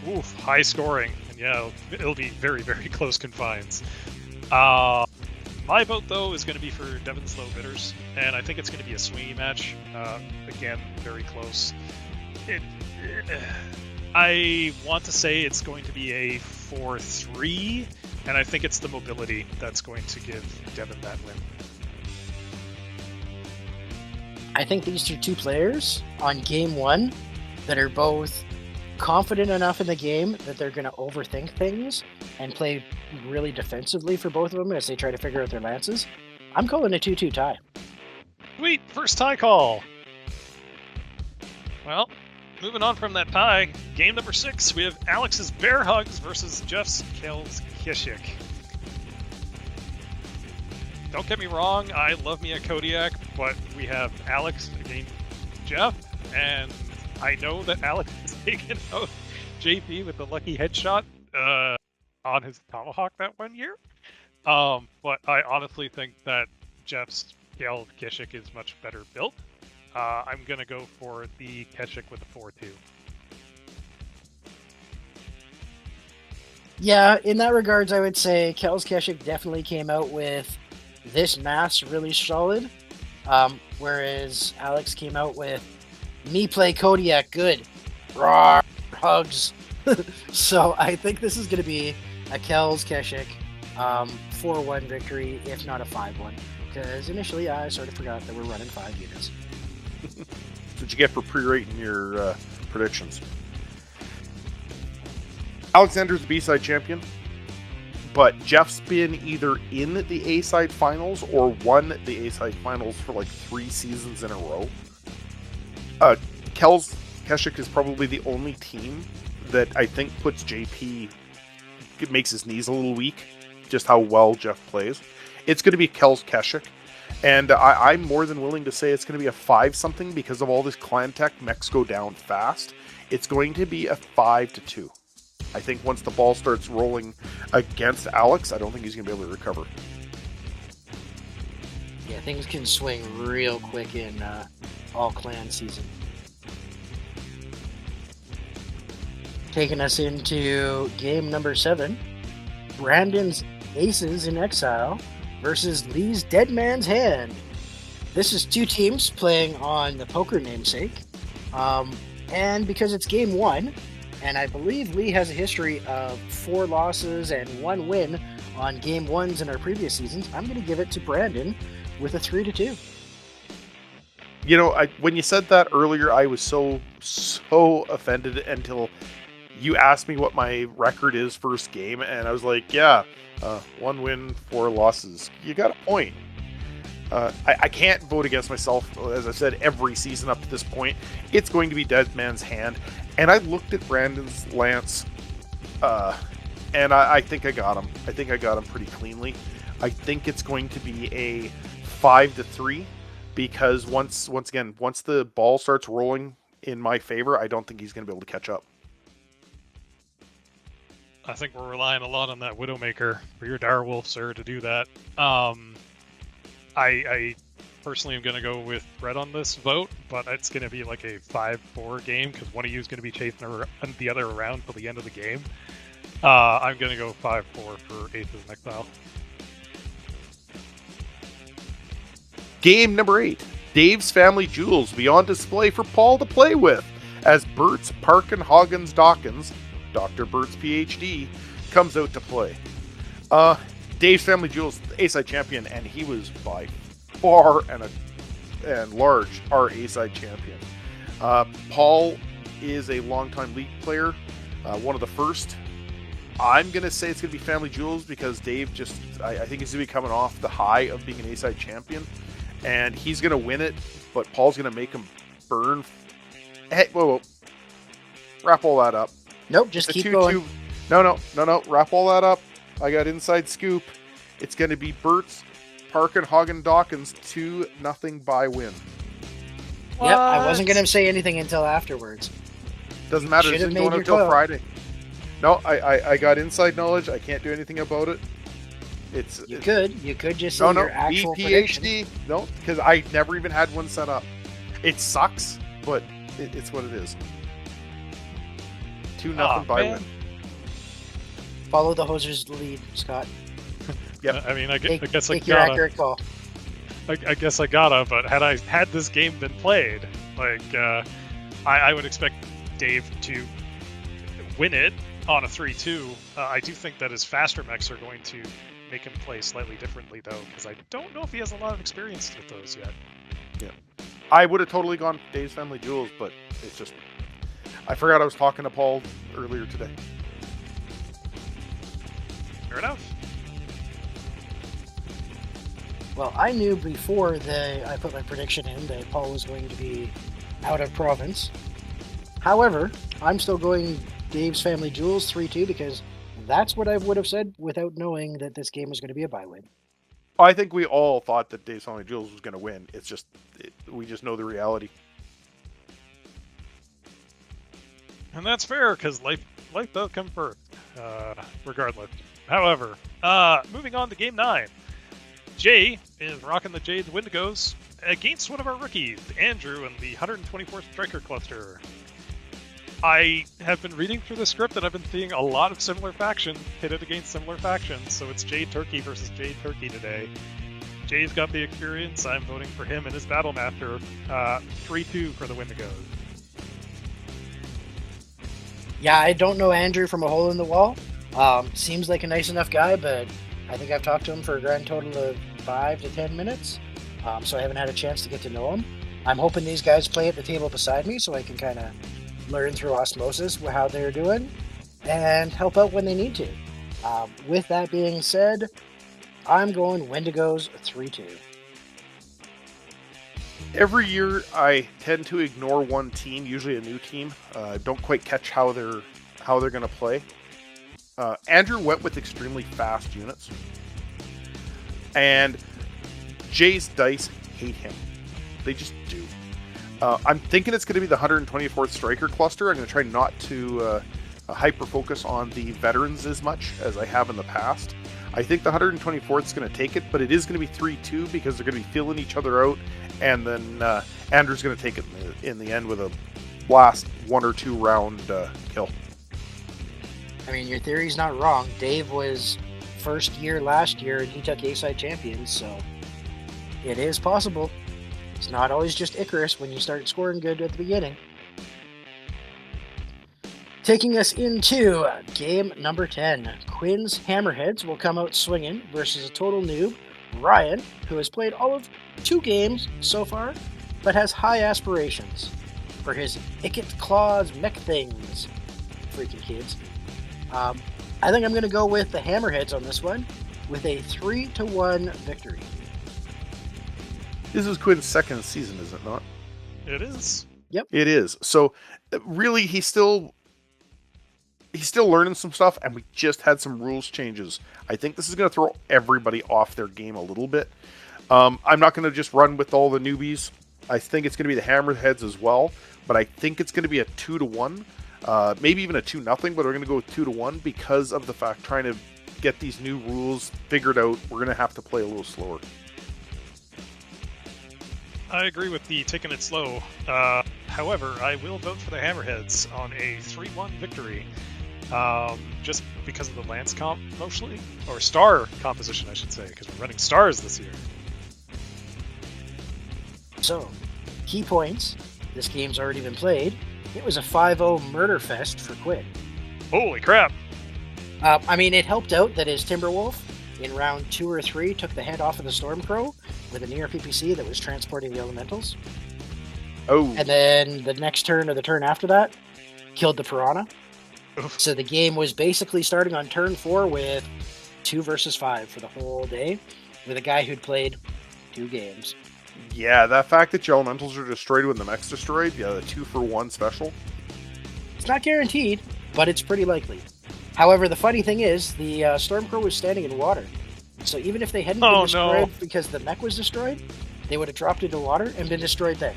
Oof, high scoring. And yeah, it'll be very, very close confines. My vote, though, is going to be for Devon's Low Bitters, and I think it's going to be a swingy match. Again, very close. I want to say it's going to be a 4-3, and I think it's the mobility that's going to give Devon that win. I think these are two players on game 1 that are both confident enough in the game that they're going to overthink things and play really defensively for both of them as they try to figure out their lances. I'm calling a 2-2 tie. Sweet, first tie call. Well, moving on from that tie, game number 6, we have Alex's Bear Hugs versus Jeff's Kells Kishik. Don't get me wrong, I love me a Kodiak, but we have Alex against Jeff, and I know that Alex has taken out JP with the lucky headshot on his Tomahawk that one year. But I honestly think that Jeff's Kells Kishik is much better built. I'm going to go for the Keshik with a 4-2. Yeah, in that regards, I would say Kells Keshik definitely came out with this mass really solid, whereas Alex came out with me play Kodiak good. Rawr, hugs. So I think this is going to be a Kells Keshik 4-1 victory, if not a 5-1, because initially I sort of forgot that we're running 5 units. That's what you get for pre-rating your predictions. Alexander's the B-side champion, but Jeff's been either in the A-side finals or won the A-side finals for like 3 seasons in a row. Kells Keshik is probably the only team that I think puts JP, it makes his knees a little weak, just how well Jeff plays. It's going to be Kells Keshik. And I'm more than willing to say it's going to be a 5-something because of all this Clan Tech mechs go down fast. It's going to be a 5-2. I think once the ball starts rolling against Alex, I don't think he's going to be able to recover. Yeah, things can swing real quick in all clan season. Taking us into game number 7, Brandon's Aces in Exile versus Lee's Dead Man's Hand. This is 2 teams playing on the poker namesake. And because it's game 1, and I believe Lee has a history of 4 losses and 1 win on game 1s in our previous seasons, I'm going to give it to Brandon with a 3-2. You know, when you said that earlier, I was so offended until You asked me what my record is first game, and I was like, yeah, 1 win, 4 losses. You got a point. I can't vote against myself. As I said, every season up to this point, it's going to be Dead Man's Hand. And I looked at Brandon's Lance, and I think I got him. I think I got him pretty cleanly. I think it's going to be a 5-3, because once the ball starts rolling in my favor, I don't think he's going to be able to catch up. I think we're relying a lot on that Widowmaker for your Direwolf, sir, to do that. I personally am going to go with Brett on this vote, but it's going to be like a 5-4 game because one of you is going to be chasing the other around till the end of the game. I'm going to go 5-4 for Aces and Exile. Game number 8. Dave's Family Jewels will be on display for Paul to play with as Bert's Parkin-Hoggins Dawkins, Dr. Bert's PhD, comes out to play. Dave's Family Jewels, the A-side champion, and he was by far and large our A-side champion. Paul is a longtime League player, one of the first. I'm going to say it's going to be Family Jewels because Dave I think he's going to be coming off the high of being an A-side champion, and he's going to win it, but Paul's going to make him burn. Hey, whoa. Wrap all that up. Nope, just keep going. No. Wrap all that up. I got inside scoop. It's going to be Bert's Parkin-Hoggins Dawkins 2-0 by win. What? Yep, I wasn't going to say anything until afterwards. Doesn't matter. It's going until Friday. No, I got inside knowledge. I can't do anything about it. You could just say your actual prediction. No, because I never even had one set up. It sucks, but it's what it is. 2-0 by win. Follow the hoser's lead, Scott. Yep. I mean, I guess I take your accurate call. I guess I gotta, but had this game been played, I would expect Dave to win it on a 3-2. I do think that his faster mechs are going to make him play slightly differently, though, because I don't know if he has a lot of experience with those yet. Yeah. I would have totally gone Dave's Family Jewels, but it's just... I forgot I was talking to Paul earlier today. Fair enough. Well, I knew before I put my prediction in that Paul was going to be out of province. However, I'm still going Dave's Family Jewels 3-2 because that's what I would have said without knowing that this game was going to be a bye win. I think we all thought that Dave's Family Jewels was going to win. It's just, we just know the reality. And that's fair, because life does come first, regardless. However, moving on to Game 9. Jay is rocking the Jade's Wendigos against one of our rookies, Andrew, in the 124th Striker Cluster. I have been reading through the script and I've been seeing a lot of similar factions pitted against similar factions, so it's Jade Turkey versus Jade Turkey today. Jay's got the experience, I'm voting for him and his Battlemaster. 3-2 for the Wendigos. Yeah, I don't know Andrew from a hole in the wall. Seems like a nice enough guy, but I think I've talked to him for a grand total of 5 to 10 minutes, so I haven't had a chance to get to know him. I'm hoping these guys play at the table beside me so I can kind of learn through osmosis how they're doing and help out when they need to. With that being said, I'm going Wendigos 3-2. Every year, I tend to ignore one team, usually a new team. Don't quite catch how they're going to play. Andrew went with extremely fast units, and Jay's dice hate him. They just do. I'm thinking it's going to be the 124th Striker Cluster. I'm going to try not to hyper-focus on the veterans as much as I have in the past. I think the 124th is going to take it, but it is going to be 3-2 because they're going to be filling each other out, and then Andrew's going to take it in the end with a last 1 or 2 round kill. I mean, your theory's not wrong. Dave was first year last year, and he took A-side champions, so it is possible. It's not always just Icarus when you start scoring good at the beginning. Taking us into game number 10. Quinn's Hammerheads will come out swinging versus a total noob, Ryan, who has played all of 2 games so far, but has high aspirations for his Icket Claws mech things. freaking kids. I think I'm going to go with the Hammerheads on this one with a 3-1 victory. This is Quinn's second season, is it not? It is. It is. So really, he's still learning some stuff, and we just had some rules changes. I think this is going to throw everybody off their game a little bit. I'm not going to just run with all the newbies. I think it's going to be the Hammerheads as well, but I think it's going to be a 2-1, maybe even a 2-0, but we're going to go with 2-1 because of the fact trying to get these new rules figured out. We're going to have to play a little slower. I agree with the taking it slow. However, I will vote for the Hammerheads on a 3-1 victory. Just because of the Lance comp, mostly? Or star composition, I should say, because we're running stars this year. So, key points. This game's already been played. It was a 5-0 murder fest for Quinn. Holy crap! I mean, it helped out that his Timberwolf in round 2 or 3 took the head off of the Stormcrow with a near PPC that was transporting the elementals. Oh. And then the next turn or the turn after that killed the Piranha. Oof. So the game was basically starting on turn 4 with 2 versus 5 for the whole day with a guy who'd played 2 games. Yeah, that fact that your elementals are destroyed when the mech's destroyed, the 2-for-1 special. It's not guaranteed, but it's pretty likely. However, the funny thing is, the Stormcrow was standing in water. So even if they hadn't been destroyed because the mech was destroyed, they would have dropped into water and been destroyed then.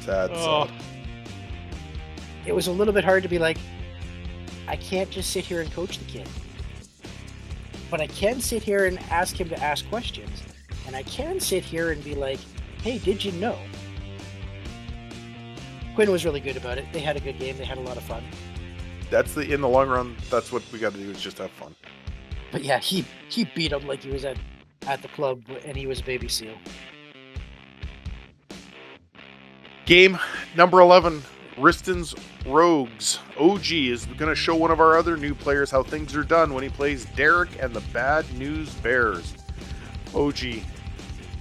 Sad. It was a little bit hard to be like, I can't just sit here and coach the kid. But I can sit here and ask him to ask questions. And I can sit here and be like, hey, did you know? Quinn was really good about it. They had a good game. They had a lot of fun. In the long run, that's what we got to do, is just have fun. But yeah, he beat him like he was at the club and he was a baby seal. Game number 11, Riston's Rogues. OG is going to show one of our other new players how things are done when he plays Derek and the Bad News Bears. OG,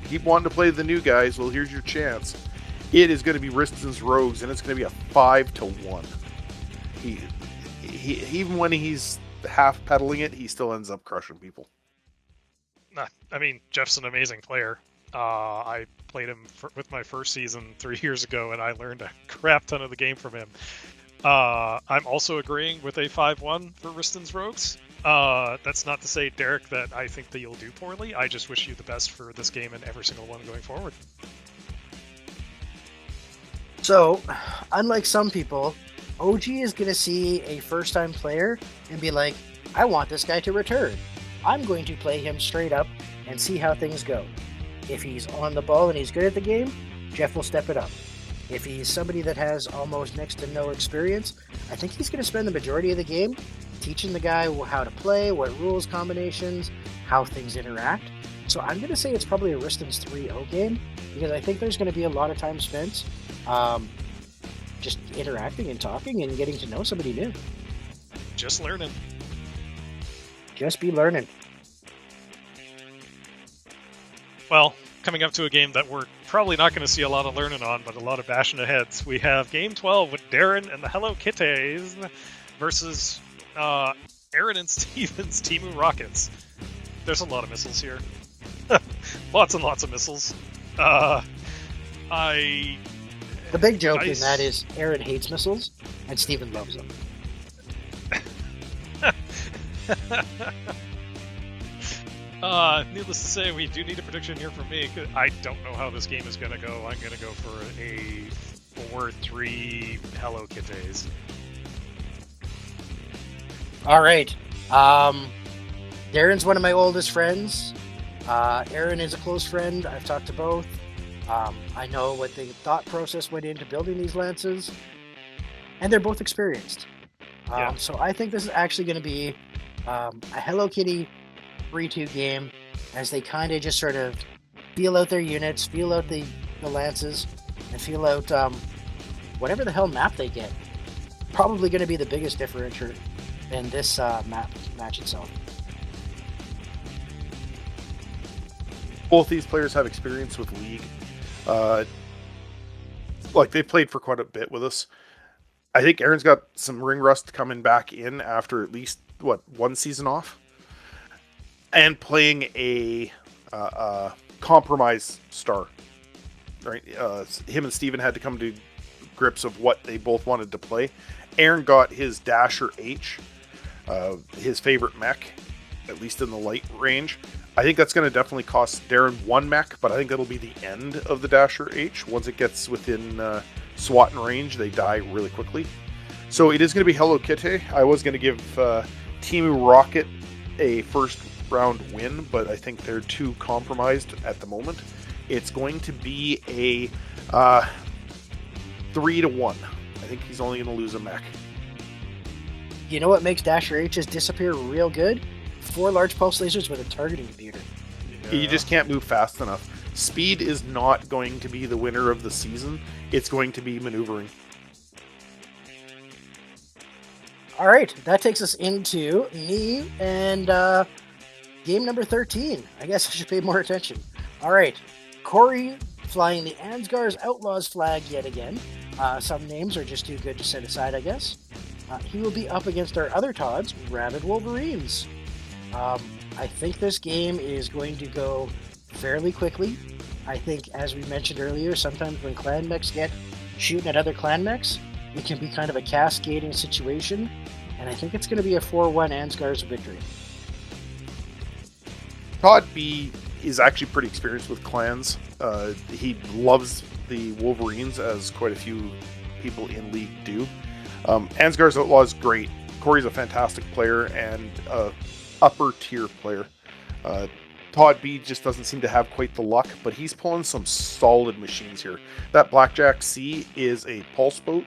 keep wanting to play the new guys. Well, here's your chance. It is going to be Riston's Rogues, and it's going to be a 5-1. He even when he's half pedaling it, he still ends up crushing people. I mean, Jeff's an amazing player. I played him with my first season 3 years ago, and I learned a crap ton of the game from him. I'm also agreeing with a 5-1 for Riston's Rogues. That's not to say, Derek, that I think that you'll do poorly. I just wish you the best for this game and every single one going forward. So, unlike some people, OG is going to see a first-time player and be like, I want this guy to return. I'm going to play him straight up and see how things go. If he's on the ball and he's good at the game, Jeff will step it up. If he's somebody that has almost next to no experience, I think he's going to spend the majority of the game teaching the guy how to play, what rules combinations, how things interact. So I'm going to say it's probably a Riston's 3-0 game, because I think there's going to be a lot of time spent just interacting and talking and getting to know somebody new. Just learning. Just be learning. Well, coming up to a game that we're probably not going to see a lot of learning on, but a lot of bashing aheads, we have Game 12 with Darren and the Hello Kitties versus Aaron and Steven's Timu Rockets. There's a lot of missiles here. Lots and lots of missiles. The big joke in that is Aaron hates missiles and Steven loves them. Needless to say, we do need a prediction here from me. I don't know how this game is going to go. I'm going to go for a 4-3 Hello Kitties. All right. Darren's one of my oldest friends. Aaron is a close friend. I've talked to both. I know what the thought process went into building these lances. And they're both experienced. Yeah. So I think this is actually going to be a Hello Kitty 3-2 game as they kind of just sort of feel out their units, feel out the lances, and feel out whatever the hell map they get. Probably going to be the biggest differentiator in this match itself. Both these players have experience with League. Like, they played for quite a bit with us. I think Aaron's got some ring rust coming back in after at least, one season off? And playing a compromise star. Right? Him and Steven had to come to grips of what they both wanted to play. Aaron got his Dasher H, his favorite mech, at least in the light range. I think that's going to definitely cost Darren one mech, but I think that'll be the end of the Dasher H. Once it gets within SWAT and range, they die really quickly. So it is going to be Hello Kitty. I was going to give Team Rocket a first round win, but I think they're too compromised at the moment. It's going to be a 3-1. I think he's only going to lose a mech. You know what makes Dasher H's disappear real good? 4 large pulse lasers with a targeting computer. Yeah. You just can't move fast enough. Speed is not going to be the winner of the season. It's going to be maneuvering. All right, that takes us into me and game number 13. I guess I should pay more attention. All right, Corey flying the Ansgar's Outlaws flag yet again. Some names are just too good to set aside, I guess. He will be up against our other Todds, Rabid Wolverines. I think this game is going to go fairly quickly. I think, as we mentioned earlier, sometimes when clan mechs get shooting at other clan mechs, it can be kind of a cascading situation, and I think it's going to be a 4-1 Ansgar's victory. Todd B is actually pretty experienced with clans. He loves the Wolverines, as quite a few people in League do. Ansgar's Outlaw is great. Corey's a fantastic player and upper tier player. Todd B just doesn't seem to have quite the luck, but he's pulling some solid machines here. That Blackjack C is a pulse boat,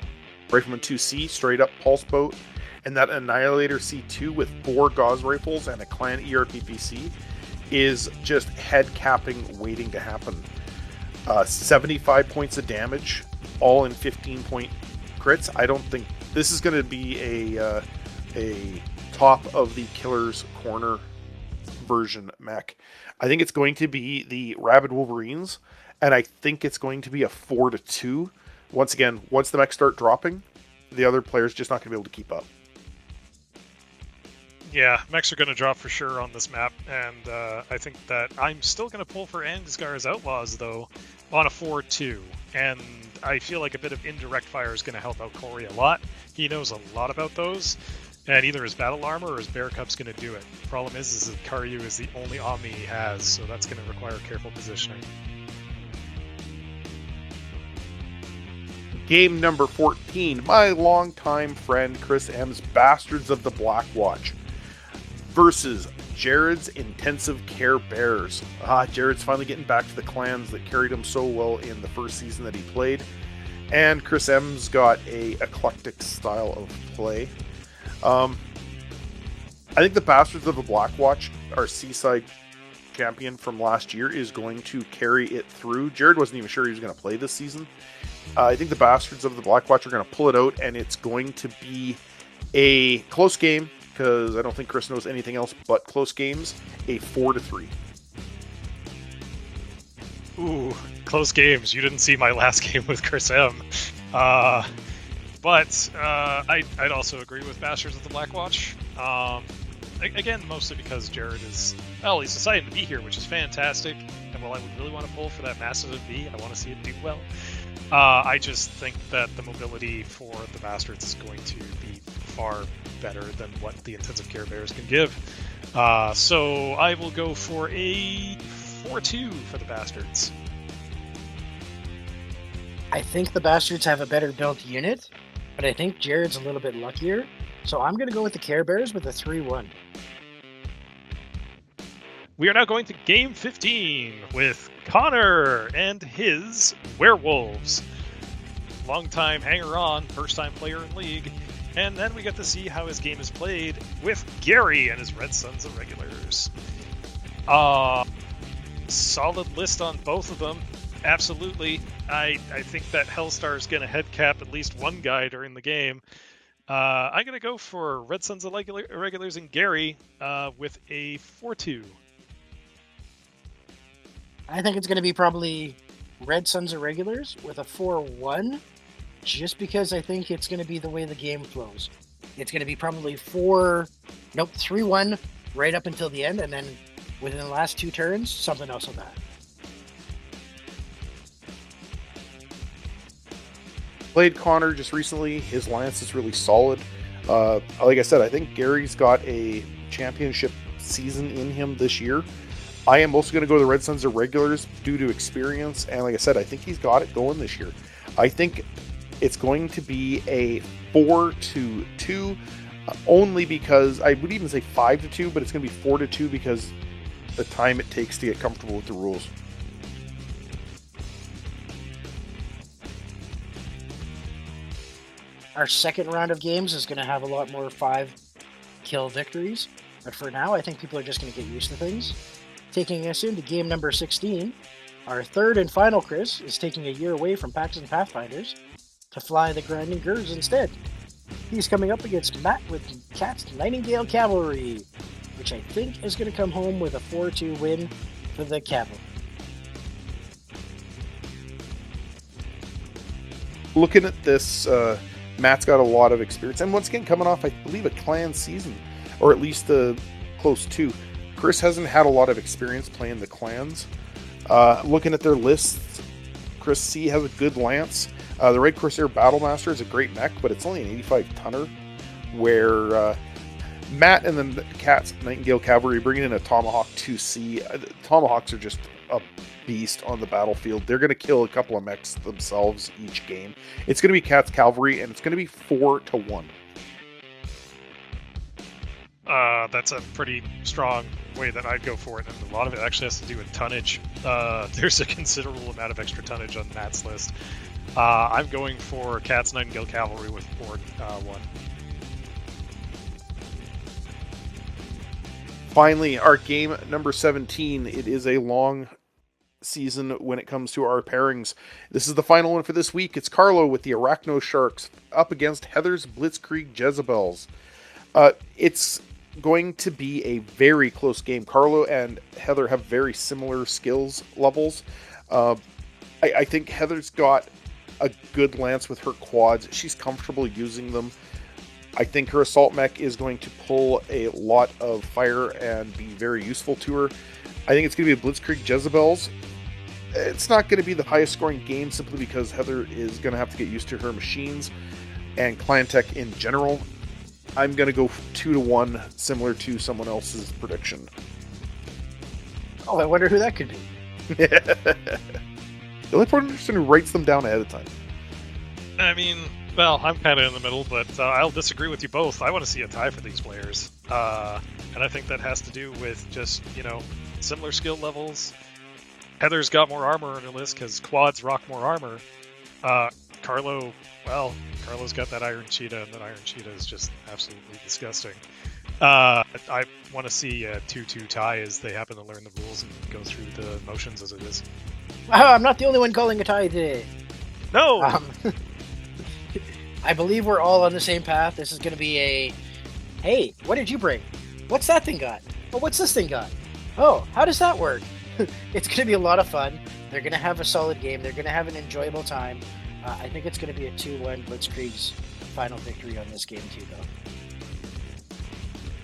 Rifleman 2C, straight up pulse boat, and that Annihilator C2 with 4 Gauss rifles and a clan ERPPC is just head capping waiting to happen. 75 points of damage, all in 15 point crits. I don't think this is going to be a top of the Killer's Corner version mech. I think it's going to be the Rabid Wolverines, and I think it's going to be a 4-2. Once again, once the mechs start dropping, the other players just not going to be able to keep up. Yeah, mechs are going to drop for sure on this map, and I think that I'm still going to pull for Ansgar's Outlaws, though, on a 4-2. And I feel like a bit of indirect fire is going to help out Corey a lot. He knows a lot about those, and either his battle armor or his bear cup's going to do it. The problem is that Karyu is the only Omni he has, so that's going to require careful positioning. Game number 14, my longtime friend Chris M's Bastards of the Black Watch versus Jared's Intensive Care Bears. Jared's finally getting back to the clans that carried him so well in the first season that he played. And Chris M's got a eclectic style of play. I think the Bastards of the Black Watch, our Seaside champion from last year, is going to carry it through. Jared wasn't even sure he was going to play this season. I think the Bastards of the Black Watch are going to pull it out, and it's going to be a close game, because I don't think Chris knows anything else but close games. A 4-3. Ooh, close games. You didn't see my last game with Chris M. But I'd also agree with Bastards of the Black Watch. Again, mostly because Jared is, well, he's decided to be here, which is fantastic. And while I would really want to pull for that massive B, I want to see it do well. I just think that the mobility for the Bastards is going to be far better than what the Intensive Care Bears can give. So I will go for a 4-2 for the Bastards. I think the Bastards have a better built unit, but I think Jared's a little bit luckier. So I'm going to go with the Care Bears with a 3-1. We are now going to Game 15 with Connor and his Werewolves. Longtime hanger-on, first-time player in League. And then we get to see how his game is played with Gary and his Red Sons of Regulars. Solid list on both of them. Absolutely. I think that Hellstar is going to headcap at least one guy during the game. I'm going to go for Red Sons of Regulars and Gary with a 4-2. I think it's going to be probably Red Sons of Regulars with a 4-1. just because I think it's going to be the way the game flows. It's going to be probably 3-1 right up until the end, and then within the last 2 turns, something else will happen. Played Connor just recently. His lance is really solid. Like I said, I think Gary's got a championship season in him this year. I am also going to go to the Red Suns of regulars due to experience, and like I said, I think he's got it going this year. I think it's going to be a 4-2, only because I would even say 5-2, but it's going to be 4-2 because the time it takes to get comfortable with the rules. Our second round of games is going to have a lot more 5-kill victories, but for now, I think people are just going to get used to things. Taking us into game number 16, our third and final Chris is taking a year away from Pax and Pathfinders to fly the Grinding Gurs instead. He's coming up against Matt with Cat's Nightingale Cavalry, which I think is going to come home with a 4-2 win for the Cavalry. Looking at this, Matt's got a lot of experience, and once again, coming off, I believe, a clan season, or at least close to. Chris hasn't had a lot of experience playing the clans. Looking at their lists, Chris C has a good lance. The Red Corsair Battlemaster is a great mech, but it's only an 85 tonner, where Matt and the Cat's Nightingale Cavalry bringing in a Tomahawk 2C. Tomahawks are just a beast on the battlefield. They're going to kill a couple of mechs themselves each game. It's going to be Cat's Cavalry, and it's going to be 4-1. That's a pretty strong way that I'd go for it, and a lot of it actually has to do with tonnage. There's a considerable amount of extra tonnage on Matt's list. I'm going for Cat's Nightingale Cavalry with 4-1. Finally, our game number 17. It is a long season when it comes to our pairings. This is the final one for this week. It's Carlo with the Arachno Sharks up against Heather's Blitzkrieg Jezebels. It's going to be a very close game. Carlo and Heather have very similar skills levels. I think Heather's got a good lance with her quads. She's comfortable using them. I think her assault mech is going to pull a lot of fire and be very useful to her. I think it's going to be a Blitzkrieg Jezebels. It's not going to be the highest scoring game simply because Heather is going to have to get used to her machines and clan tech in general. I'm going to go 2-1, similar to someone else's prediction. Oh, I wonder who that could be. The only person who writes them down ahead of time. I mean, well, I'm kind of in the middle, but I'll disagree with you both. I want to see a tie for these players. And I think that has to do with just, similar skill levels. Heather's got more armor on her list because quads rock more armor. Carlo's got that Iron Cheetah, and that Iron Cheetah is just absolutely disgusting. I want to see a 2-2 tie as they happen to learn the rules and go through the motions as it is. I'm not the only one calling a tie today. No! I believe we're all on the same path. This is going to be a, hey, what did you bring? What's that thing got? Oh, what's this thing got? Oh, how does that work? It's going to be a lot of fun. They're going to have a solid game. They're going to have an enjoyable time. I think it's going to be a 2-1 Blitzkrieg's final victory on this game too, though.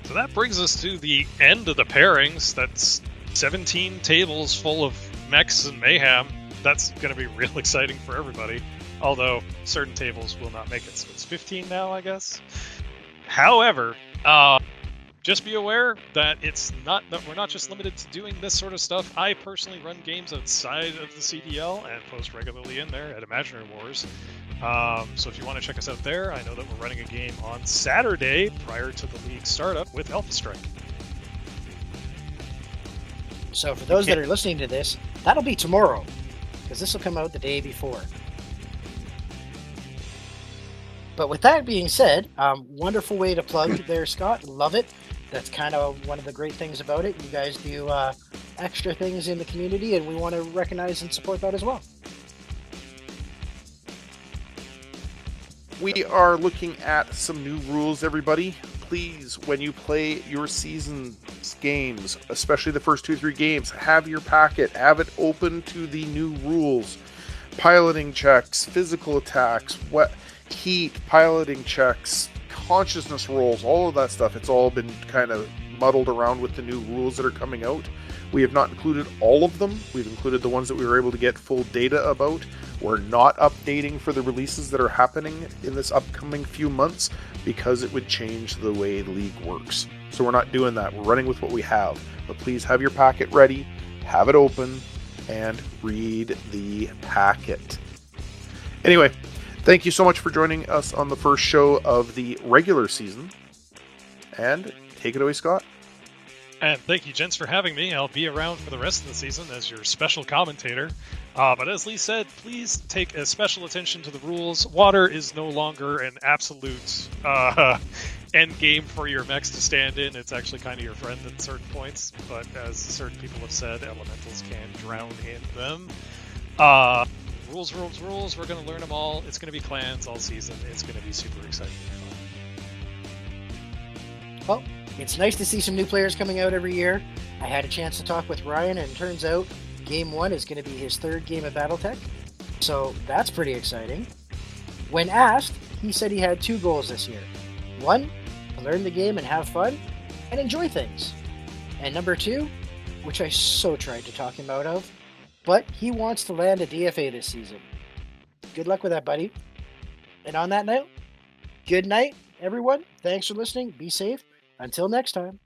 So that brings us to the end of the pairings. That's 17 tables full of mechs and mayhem. That's going to be real exciting for everybody. Although certain tables will not make it, so it's 15 now, I guess. However, just be aware that we're not just limited to doing this sort of stuff. I personally run games outside of the CDL and post regularly in there at Imaginary Wars. So if you want to check us out there, I know that we're running a game on Saturday prior to the league startup with Alpha Strike. So for those that are listening to this, that'll be tomorrow, because this will come out the day before. But with that being said, wonderful way to plug there, Scott. Love it. That's kind of one of the great things about it. You guys do extra things in the community, and we want to recognize and support that as well. We are looking at some new rules, everybody. Please, when you play your season's games, especially the first 2-3 games, have your packet, have it open to the new rules. piloting checks, physical attacks, heat, piloting checks, consciousness rolls, all of that stuff. It's all been kind of muddled around with the new rules that are coming out. We have not included all of them. We've included the ones that we were able to get full data about. We're not updating for the releases that are happening in this upcoming few months because it would change the way the league works. So we're not doing that. We're running with what we have. But please have your packet ready, have it open, and read the packet. Anyway, thank you so much for joining us on the first show of the regular season. And take it away, Scott. And thank you, gents, for having me. I'll be around for the rest of the season as your special commentator. But as Lee said, please take a special attention to the rules. Water is no longer an absolute end game for your mechs to stand in. It's actually kind of your friend at certain points. But as certain people have said, elementals can drown in them. Rules. We're going to learn them all. It's going to be clans all season. It's going to be super exciting and fun. Well, it's nice to see some new players coming out every year. I had a chance to talk with Ryan, and it turns out Game 1 is going to be his third game of Battletech, so that's pretty exciting. When asked, he said he had 2 goals this year. 1, to learn the game and have fun, and enjoy things. And number 2, which I so tried to talk him out of, but he wants to land a DFA this season. Good luck with that, buddy. And on that note, good night, everyone. Thanks for listening. Be safe. Until next time.